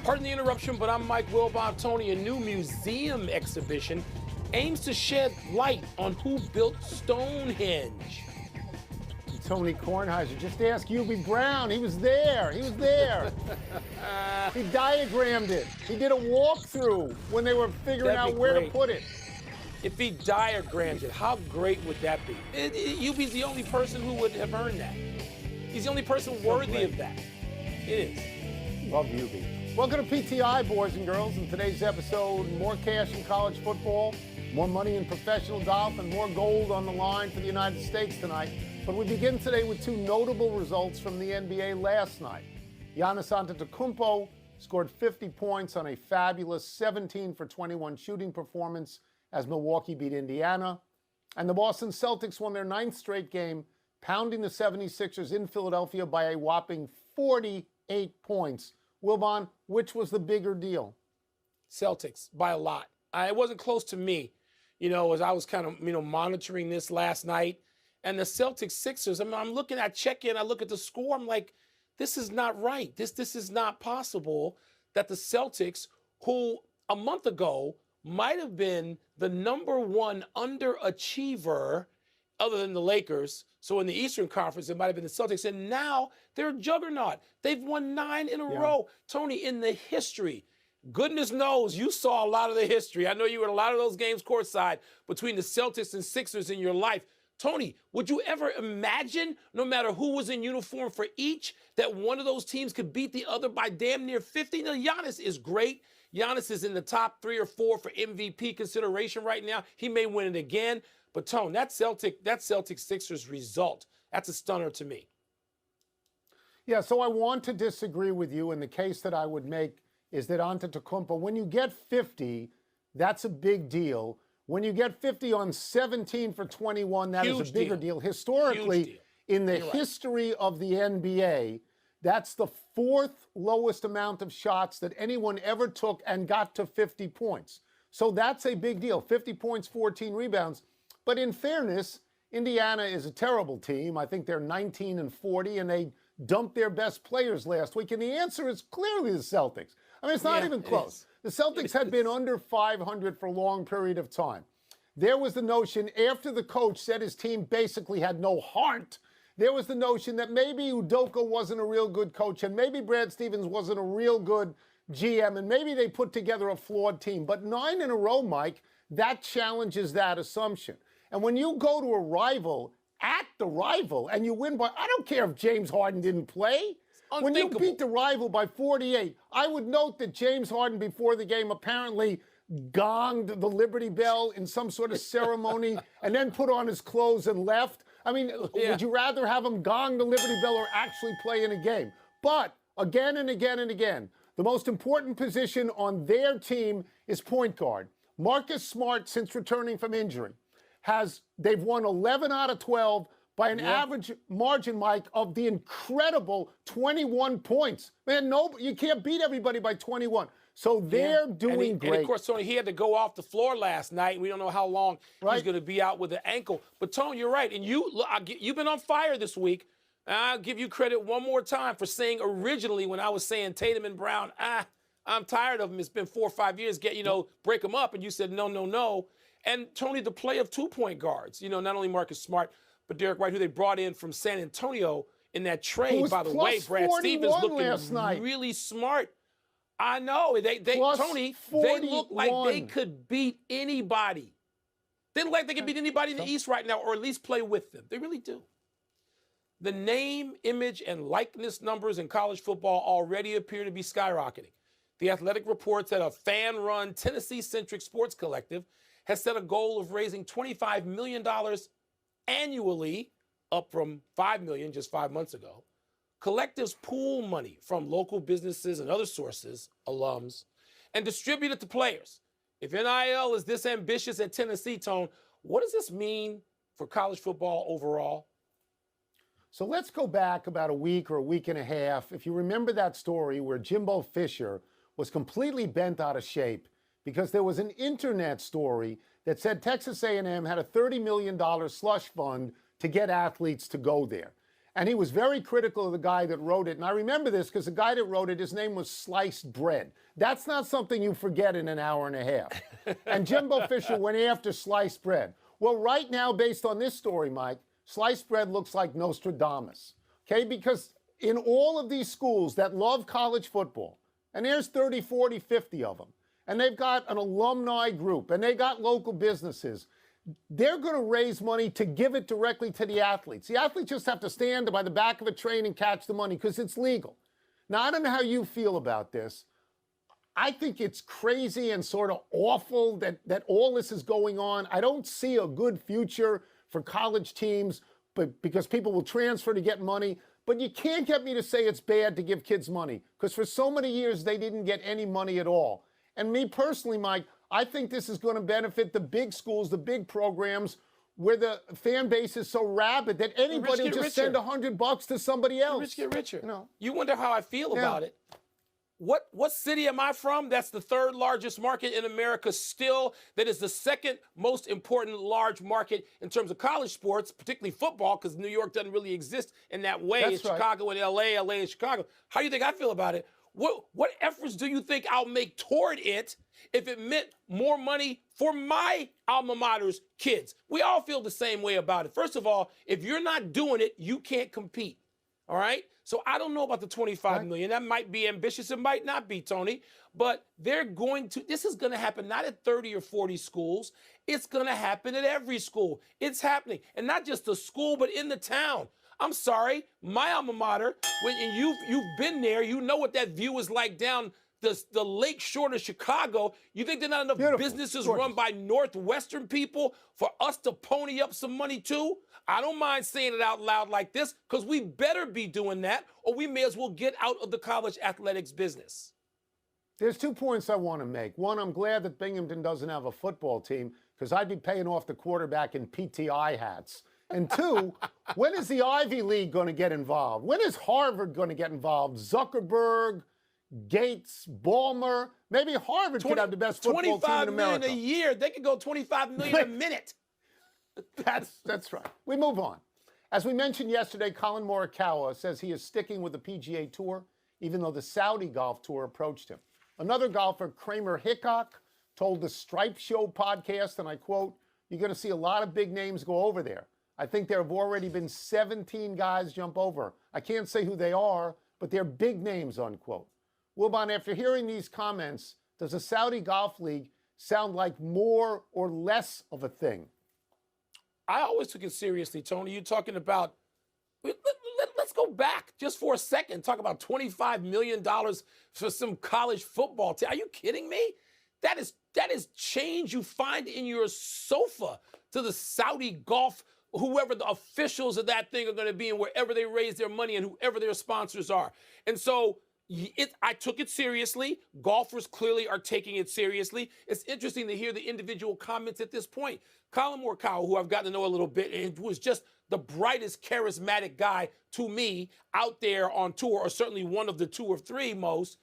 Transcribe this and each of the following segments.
Pardon the interruption, but I'm Mike Wilbon. Tony, a new museum exhibition aims to shed light on who built Stonehenge. Tony Kornheiser, just ask Hubie Brown. He was there. He diagrammed it. He did a walkthrough when they were figuring out where to put it. If he diagrammed it, how great would that be? Hubie's the only person who would have earned that. He's the only person worthy of that. It is. Love Hubie. Welcome to PTI, boys and girls. In today's episode, more cash in college football, more money in professional golf, and more gold on the line for the United States tonight. But we begin today with two notable results from the NBA last night. Giannis Antetokounmpo scored 50 points on a fabulous 17 for 21 shooting performance as Milwaukee beat Indiana. And the Boston Celtics won their ninth straight game, pounding the 76ers in Philadelphia by a whopping 48 points. Wilbon, which was the bigger deal? Celtics by a lot. It wasn't close to me, as I was kind of, monitoring this last night. And the Celtics Sixers, I'm looking at check-in, I look at the score, I'm like, this is not right. This is not possible that the Celtics, who a month ago might have been the number one underachiever other than the Lakers. So in the Eastern Conference, it might have been the Celtics. And now they're a juggernaut. They've won 9 in a row. Tony, in the history, goodness knows you saw a lot of the history. I know you were at a lot of those games courtside between the Celtics and Sixers in your life. Tony, would you ever imagine, no matter who was in uniform for each, that one of those teams could beat the other by damn near 50? Now, Giannis is great. Giannis is in the top 3 or 4 for MVP consideration right now. He may win it again. But, Tone, that Celtics-Sixers result, that's a stunner to me. Yeah, so I want to disagree with you, and the case that I would make is that Antetokounmpo, when you get 50, that's a big deal. When you get 50 on 17 for 21, that is a bigger deal. Historically, in the history of the NBA, that's the 4th lowest amount of shots that anyone ever took and got to 50 points. So that's a big deal. 50 points, 14 rebounds. But in fairness, Indiana is a terrible team. I think they're 19 and 40, and they dumped their best players last week. And the answer is clearly the Celtics. I mean, it's not even close. The Celtics had been under 500 for a long period of time. There was the notion, after the coach said his team basically had no heart, there was the notion that maybe Udoka wasn't a real good coach, and maybe Brad Stevens wasn't a real good GM, and maybe they put together a flawed team. But 9 in a row, Mike, that challenges that assumption. And when you go to a rival, at the rival, and you win by, I don't care if James Harden didn't play. When you beat the rival by 48, I would note that James Harden before the game apparently gonged the Liberty Bell in some sort of ceremony and then put on his clothes and left. I mean, would you rather have him gong the Liberty Bell or actually play in a game? But again and again and again, the most important position on their team is point guard. Marcus Smart, since returning from injury, they've won 11 out of 12 by an average margin, Mike, of the incredible 21 points. Man, you can't beat everybody by 21. So they're doing great. And of course, Tony, he had to go off the floor last night. We don't know how long he's going to be out with the ankle. But, Tony, you're right. And you've been on fire this week. I'll give you credit one more time for saying originally when I was saying Tatum and Brown, I'm tired of them. It's been 4 or 5 years. Break them up. And you said, no. And, Tony, the play of 2-point guards, not only Marcus Smart, but Derek White, who they brought in from San Antonio in that trade, by the way. Brad Stevens looking really smart. I know. Tony, they look like they could beat anybody. They look like they could beat anybody in the East right now, or at least play with them. They really do. The name, image, and likeness numbers in college football already appear to be skyrocketing. The Athletic reports that a fan-run, Tennessee-centric sports collective has set a goal of raising $25 million annually, up from $5 million just 5 months ago. Collectives pool money from local businesses and other sources, alums, and distribute it to players. If NIL is this ambitious at Tennessee, Tone, what does this mean for college football overall? So let's go back about a week or a week and a half. If you remember that story where Jimbo Fisher was completely bent out of shape because there was an internet story that said Texas A&M had a $30 million slush fund to get athletes to go there. And he was very critical of the guy that wrote it. And I remember this because the guy that wrote it, his name was Sliced Bread. That's not something you forget in an hour and a half. And Jimbo Fisher went after Sliced Bread. Well, right now, based on this story, Mike, Sliced Bread looks like Nostradamus. Okay, because in all of these schools that love college football, and there's 30, 40, 50 of them, and they've got an alumni group, and they got local businesses, they're going to raise money to give it directly to the athletes. The athletes just have to stand by the back of a train and catch the money because it's legal. Now, I don't know how you feel about this. I think it's crazy and sort of awful that all this is going on. I don't see a good future for college teams, but because people will transfer to get money. But you can't get me to say it's bad to give kids money because for so many years they didn't get any money at all. And me personally, Mike, I think this is going to benefit the big schools, the big programs, where the fan base is so rabid that anybody will just send $100 to somebody else. The rich get richer. You know. You wonder how I feel about it. What city am I from? That's the third largest market in America still. That is the second most important large market in terms of college sports, particularly football, because New York doesn't really exist in that way. That's it's right. Chicago and LA, LA and Chicago. How do you think I feel about it? What efforts do you think I'll make toward it if it meant more money for my alma mater's kids? We all feel the same way about it. First of all, if you're not doing it, you can't compete. All right? So I don't know about the $25 million. That might be ambitious. It might not be, Tony. But this is going to happen not at 30 or 40 schools. It's going to happen at every school. It's happening. And not just the school, but in the town. I'm sorry, my alma mater, when you've been there, you know what that view is like down the lake shore of Chicago. You think there are not enough businesses run by Northwestern people for us to pony up some money too? I don't mind saying it out loud like this because we better be doing that or we may as well get out of the college athletics business. There's 2 points I want to make. One, I'm glad that Binghamton doesn't have a football team because I'd be paying off the quarterback in PTI hats. And two, when is the Ivy League going to get involved? When is Harvard going to get involved? Zuckerberg, Gates, Ballmer. Maybe Harvard could have the best football team in America. $25 million a year. They could go $25 million a minute. That's right. We move on. As we mentioned yesterday, Colin Morikawa says he is sticking with the PGA Tour, even though the Saudi Golf Tour approached him. Another golfer, Kramer Hickok, told the Stripe Show podcast, and I quote, "You're going to see a lot of big names go over there. I think there have already been 17 guys jump over. I can't say who they are, but they're big names," unquote. Wilbon, after hearing these comments, does the Saudi Golf League sound like more or less of a thing? I always took it seriously, Tony. You're talking about, let's go back just for a second, talk about $25 million for some college football team. Are you kidding me? That is change you find in your sofa to the Saudi Golf, whoever the officials of that thing are going to be and wherever they raise their money and whoever their sponsors are. And so I took it seriously. Golfers clearly are taking it seriously. It's interesting to hear the individual comments at this point. Colin Morikawa, who I've gotten to know a little bit, and was just the brightest, charismatic guy to me out there on tour, or certainly one of the 2 or 3 most.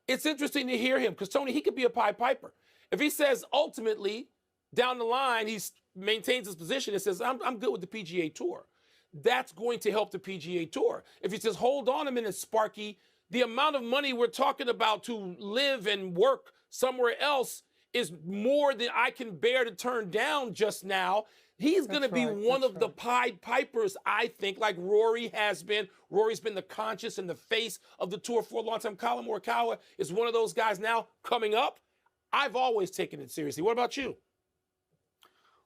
It's interesting to hear him because, Tony, he could be a Pied Piper. If he says ultimately down the line he maintains his position and says, I'm good with the PGA Tour, that's going to help the PGA Tour. If he says, hold on a minute, Sparky, the amount of money we're talking about to live and work somewhere else is more than I can bear to turn down just now. He's going to be one of the Pied Pipers, I think, like Rory has been. Rory's been the conscience and the face of the tour for a long time. Colin Morikawa is one of those guys now coming up. I've always taken it seriously. What about you?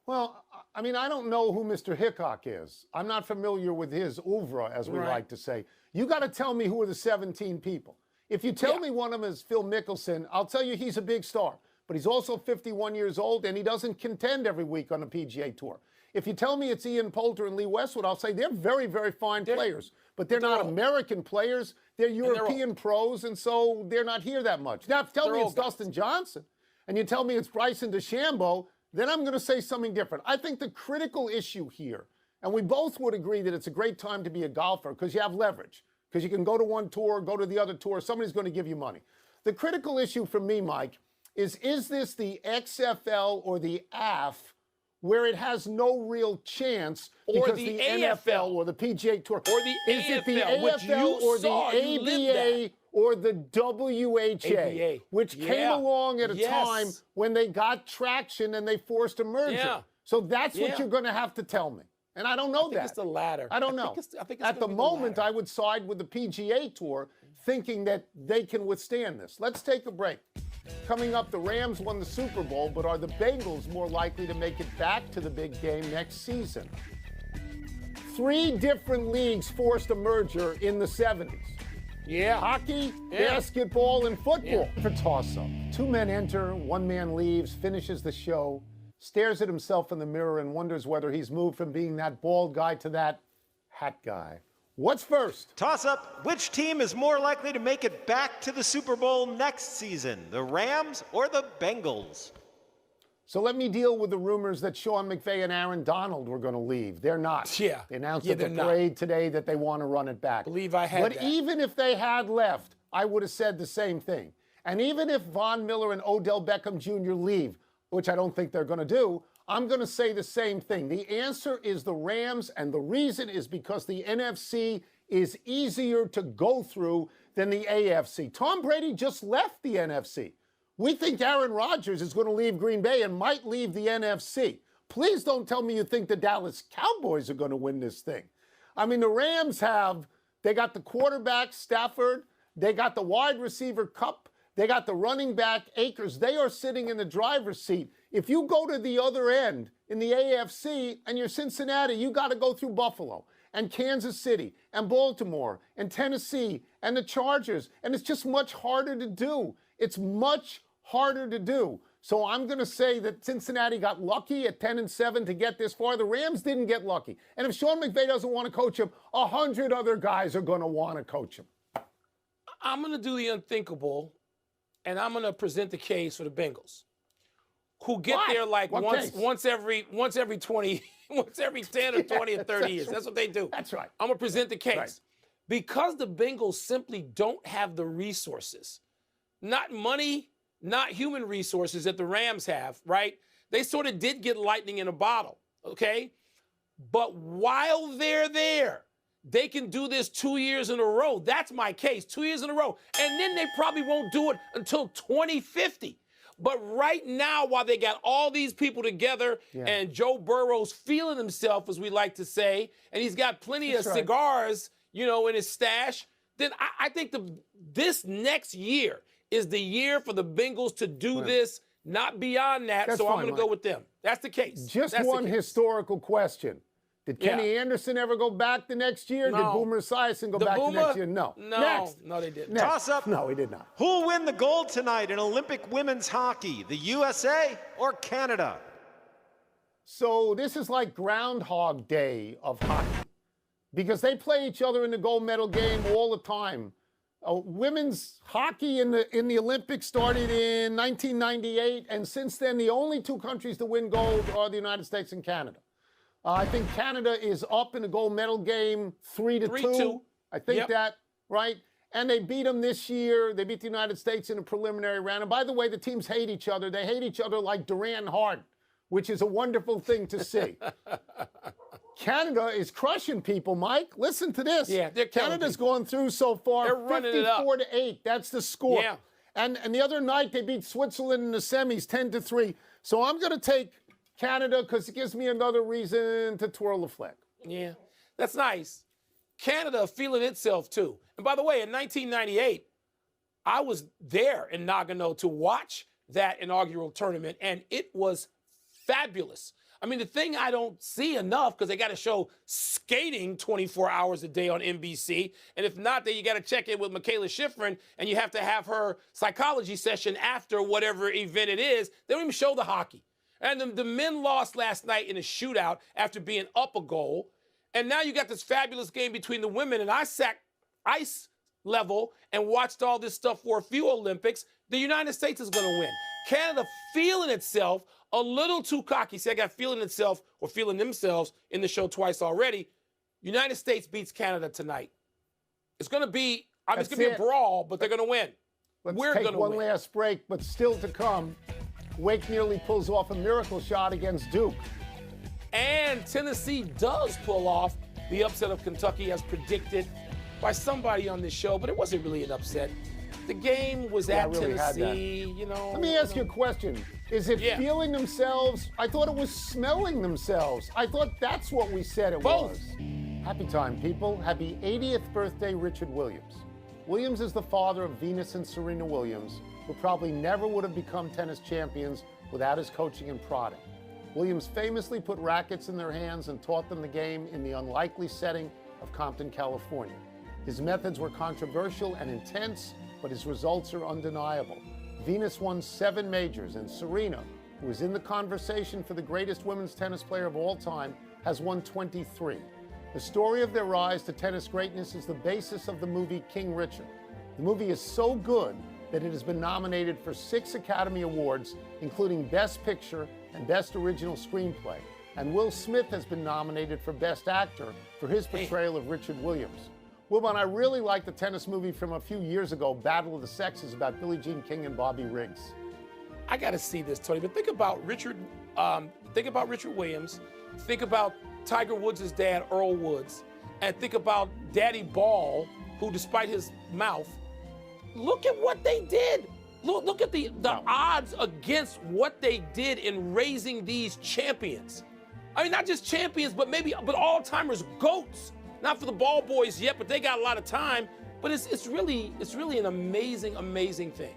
Well, I mean, I don't know who Mr. Hickok is. I'm not familiar with his oeuvre, as we like to say. You got to tell me who are the 17 people. If you tell me one of them is Phil Mickelson, I'll tell you he's a big star. But he's also 51 years old, and he doesn't contend every week on the PGA Tour. If you tell me it's Ian Poulter and Lee Westwood, I'll say they're very, very fine players. But they're not American players. They're European pros, and so they're not here that much. Now, if you tell me it's Dustin Johnson, and you tell me it's Bryson DeChambeau, then I'm going to say something different. I think the critical issue here, and we both would agree that it's a great time to be a golfer because you have leverage, because you can go to one tour, go to the other tour, somebody's going to give you money. The critical issue for me, Mike, is this the XFL or the AF where it has no real chance Or because the NFL AFL. or the PGA Tour. Or the Is it the AFL, which you AFL or saw, the you lived ABA that. or the WHA, ABA. which came Yeah. along at a Yes. time when they got traction and they forced a merger. Yeah. So that's Yeah. what you're going to have to tell me. And I don't know I think that. it's the latter. I don't know. I think it's At the gonna be moment, latter. I would side with the PGA Tour, thinking that they can withstand this. Let's take a break. Coming up, the Rams won the Super Bowl, but are the Bengals more likely to make it back to the big game next season? 3 different leagues forced a merger in the 70s. Yeah. Hockey, Yeah. basketball, and football. For toss-up. 2 men enter, 1 man leaves, finishes the show, stares at himself in the mirror and wonders whether he's moved from being that bald guy to that hat guy. What's first? Toss up, which team is more likely to make it back to the Super Bowl next season, the Rams or the Bengals? So let me deal with the rumors that Sean McVay and Aaron Donald were going to leave. They're not. Yeah. They announced Yeah, at the they're not. parade today that they want to run it back. Believe I had But that. even if they had left, I would have said the same thing. And even if Von Miller and Odell Beckham Jr. leave, which I don't think they're going to do, I'm going to say the same thing. The answer is the Rams, and the reason is because the NFC is easier to go through than the AFC. Tom Brady just left the NFC. We think Aaron Rodgers is going to leave Green Bay and might leave the NFC. Please don't tell me you think the Dallas Cowboys are going to win this thing. I mean, the Rams they got the quarterback, Stafford. They got the wide receiver, Kupp. They got the running back, Akers. They are sitting in the driver's seat. If you go to the other end in the AFC and you're Cincinnati, you got to go through Buffalo and Kansas City and Baltimore and Tennessee and the Chargers. And it's just much harder to do. It's much harder to do. So I'm going to say that Cincinnati got lucky at 10-7 to get this far. The Rams didn't get lucky. And if Sean McVay doesn't want to coach him, 100 other guys are going to want to coach him. I'm going to do the unthinkable, and I'm going to present the case for the Bengals, who get What? there like What case? once every 20, once every 10 or 20 or 30 years. That's what they do. That's right. I'm going to present the case. Right. Because the Bengals simply don't have the resources, not money, not human resources that the Rams have, right? They sort of did get lightning in a bottle, okay? But while they're there, they can do this 2 years in a row. That's my case, 2 years in a row. And then they probably won't do it until 2050. But right now, while they got all these people together and Joe Burrow's feeling himself, as we like to say, and he's got plenty of cigars, in his stash, then I think this next year is the year for the Bengals to do this, not beyond that. That's so I'm fine, going to go with them. That's the case. Just That's one the case. historical question. Did Kenny Anderson ever go back the next year? No. Did Boomer Esiason go back the next year? No. Next. No, they didn't. Next. Toss up. No, he did not. Who'll win the gold tonight in Olympic women's hockey, the USA or Canada? So this is like Groundhog Day of hockey because they play each other in the gold medal game all the time. Women's hockey in the Olympics started in 1998, and since then the only 2 countries to win gold are the United States and Canada. I think Canada is up in the gold medal game 3-2. 3-2. I think that, right? And they beat them this year. They beat the United States in a preliminary round. And by the way, the teams hate each other. They hate each other like Durant and Harden, which is a wonderful thing to see. Canada is crushing people, Mike. Listen to this. Yeah, they're killing Canada's people. gone through so far They're running it up. 54-8. That's the score. Yeah. And the other night they beat Switzerland in the semis 10-3. So I'm going to take Canada because it gives me another reason to twirl the flag. Yeah, that's nice. Canada feeling itself, too. And by the way, in 1998, I was there in Nagano to watch that inaugural tournament, and it was fabulous. I mean, the thing I don't see enough, because they got to show skating 24 hours a day on NBC, and if not, then you got to check in with Michaela Schifrin, and you have to have her psychology session after whatever event it is. They don't even show the hockey. And the men lost last night in a shootout after being up a goal. And now you got this fabulous game between the women. And I sat ice level and watched all this stuff for a few Olympics. The United States is going to win. Canada feeling itself a little too cocky. See, I got feeling itself or feeling themselves in the show twice already. United States beats Canada tonight. It's going to be, it's going to be a brawl, but they're going to win. Let's take one last break, but still to come. Wake nearly pulls off a miracle shot against Duke. And Tennessee does pull off the upset of Kentucky as predicted by somebody on this show, but it wasn't really an upset. The game was at really Tennessee, you know. Let me ask you a question. Is it feeling themselves? I thought it was smelling themselves. I thought that's what we said it was. Happy time, people. Happy 80th birthday, Richard Williams. Williams is the father of Venus and Serena Williams, who probably never would have become tennis champions without his coaching and prodding. Williams famously put rackets in their hands and taught them the game in the unlikely setting of Compton, California. His methods were controversial and intense, but his results are undeniable. Venus won 7 majors, and Serena, who is in the conversation for the greatest women's tennis player of all time, has won 23. The story of their rise to tennis greatness is the basis of the movie King Richard. The movie is so good that it has been nominated for 6 Academy Awards, including Best Picture and Best Original Screenplay. And Will Smith has been nominated for Best Actor for his portrayal of Richard Williams. Wilbon, I really like the tennis movie from a few years ago, Battle of the Sexes, about Billie Jean King and Bobby Riggs. I got to see this, Tony. But think about Richard Williams. Think about Tiger Woods' dad, Earl Woods, and think about Daddy Ball, who, despite his mouth, look at what they did. Look at the odds against what they did in raising these champions. I mean, not just champions, but all-timers, GOATs. Not for the ball boys yet, but they got a lot of time. But it's really an amazing, amazing thing.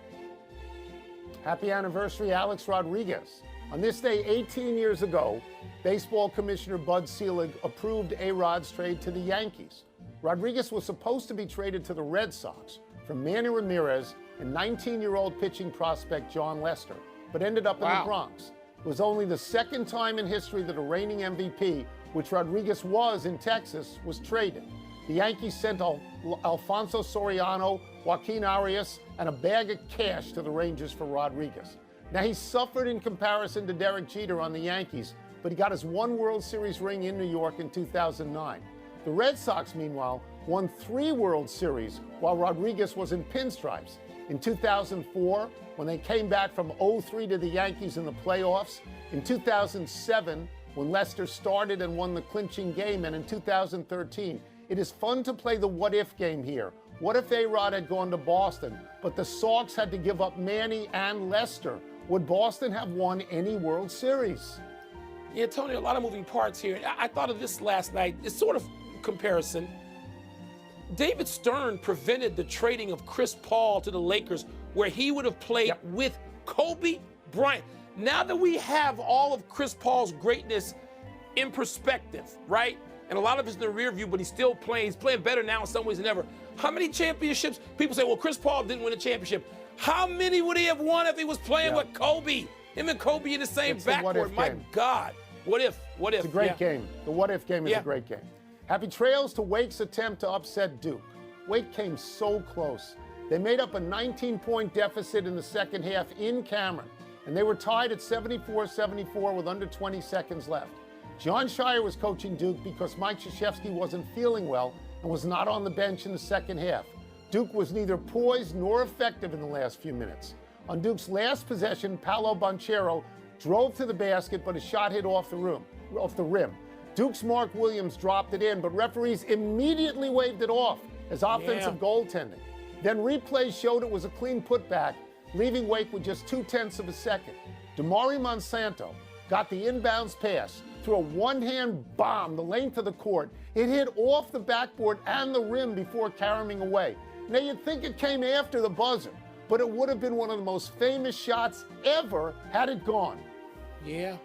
Happy anniversary, Alex Rodriguez. On this day 18 years ago, baseball commissioner Bud Selig approved A-Rod's trade to the Yankees. Rodriguez was supposed to be traded to the Red Sox from Manny Ramirez and 19-year-old pitching prospect John Lester, but ended up in the Bronx. It was only the second time in history that a reigning MVP, which Rodriguez was in Texas, was traded. The Yankees sent Alfonso Soriano, Joaquin Arias, and a bag of cash to the Rangers for Rodriguez. Now, he suffered in comparison to Derek Jeter on the Yankees, but he got his 1 World Series ring in New York in 2009. The Red Sox, meanwhile, won 3 World Series while Rodriguez was in pinstripes. In 2004, when they came back from 0-3 to the Yankees in the playoffs. In 2007, when Lester started and won the clinching game. And in 2013, it is fun to play the what-if game here. What if A-Rod had gone to Boston, but the Sox had to give up Manny and Lester? Would Boston have won any World Series? Yeah, Tony, a lot of moving parts here. I thought of this last night. It's sort of comparison. David Stern prevented the trading of Chris Paul to the Lakers, where he would have played with Kobe Bryant. Now that we have all of Chris Paul's greatness in perspective, right? And a lot of it's in the rear view, but he's still playing. He's playing better now in some ways than ever. How many championships? People say, well, Chris Paul didn't win a championship. How many would he have won if he was playing with Kobe? Him and Kobe in the same backcourt. My God. What if? What if? It's a great game. The what-if game is a great game. Happy trails to Wake's attempt to upset Duke. Wake came so close. They made up a 19-point deficit in the second half in Cameron, and they were tied at 74-74 with under 20 seconds left. John Shire was coaching Duke because Mike Krzyzewski wasn't feeling well and was not on the bench in the second half. Duke was neither poised nor effective in the last few minutes. On Duke's last possession, Paolo Banchero drove to the basket, but his shot hit off the rim. Duke's Mark Williams dropped it in, but referees immediately waved it off as offensive goaltending. Then replays showed it was a clean putback, leaving Wake with just 0.2 of a second. Damari Monsanto got the inbounds pass through a one-hand bomb the length of the court. It hit off the backboard and the rim before carrying away. Now, you'd think it came after the buzzer, but it would have been one of the most famous shots ever had it gone. Yeah.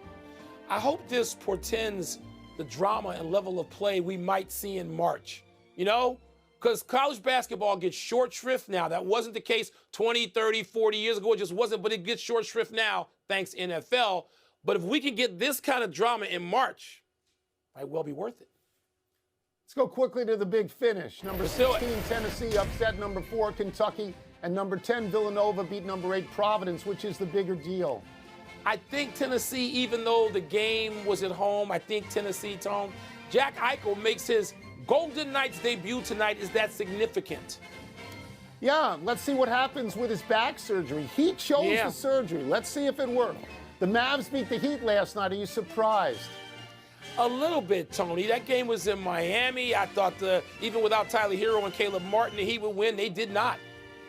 I hope this portends the drama and level of play we might see in March. You know? Because college basketball gets short shrift now. That wasn't the case 20, 30, 40 years ago. It just wasn't, but it gets short shrift now, thanks NFL. But if we can get this kind of drama in March, it might well be worth it. Let's go quickly to the big finish. Number 16, Tennessee upset number 4, Kentucky, and number 10, Villanova beat number 8, Providence. Which is the bigger deal? I think Tennessee, even though the game was at home, I think Tennessee, Tom, Jack Eichel makes his Golden Knights debut tonight. Is that significant? Yeah, let's see what happens with his back surgery. He chose the surgery. Let's see if it worked. The Mavs beat the Heat last night. Are you surprised? A little bit, Tony. That game was in Miami. I thought even without Tyler Hero and Caleb Martin, that he would win. They did not.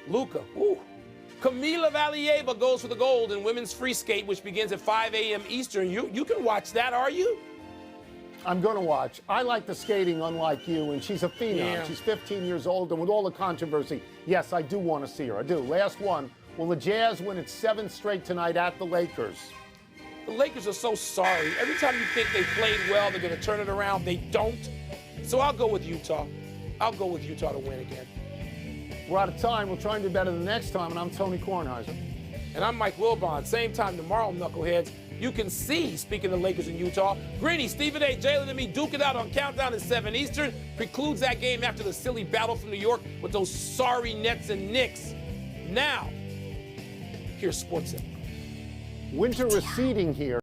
Luka, ooh. Camila Valieva goes for the gold in women's free skate, which begins at 5 a.m. Eastern. You can watch that, are you? I'm going to watch. I like the skating, unlike you, and she's a phenom. Yeah. She's 15 years old, and with all the controversy, yes, I do want to see her. I do. Last one. Will the Jazz win its 7th straight tonight at the Lakers? The Lakers are so sorry. Every time you think they played well, they're going to turn it around. They don't. So I'll go with Utah. I'll go with Utah to win again. We're out of time. We'll try and do better the next time, and I'm Tony Kornheiser. And I'm Mike Wilbon. Same time tomorrow, knuckleheads. You can see, speaking of Lakers in Utah, Greeny, Stephen A., Jalen, and me duke it out on Countdown at 7 Eastern. Precludes that game after the silly battle from New York with those sorry Nets and Knicks. Now, here's Sports Center. Winter receding here.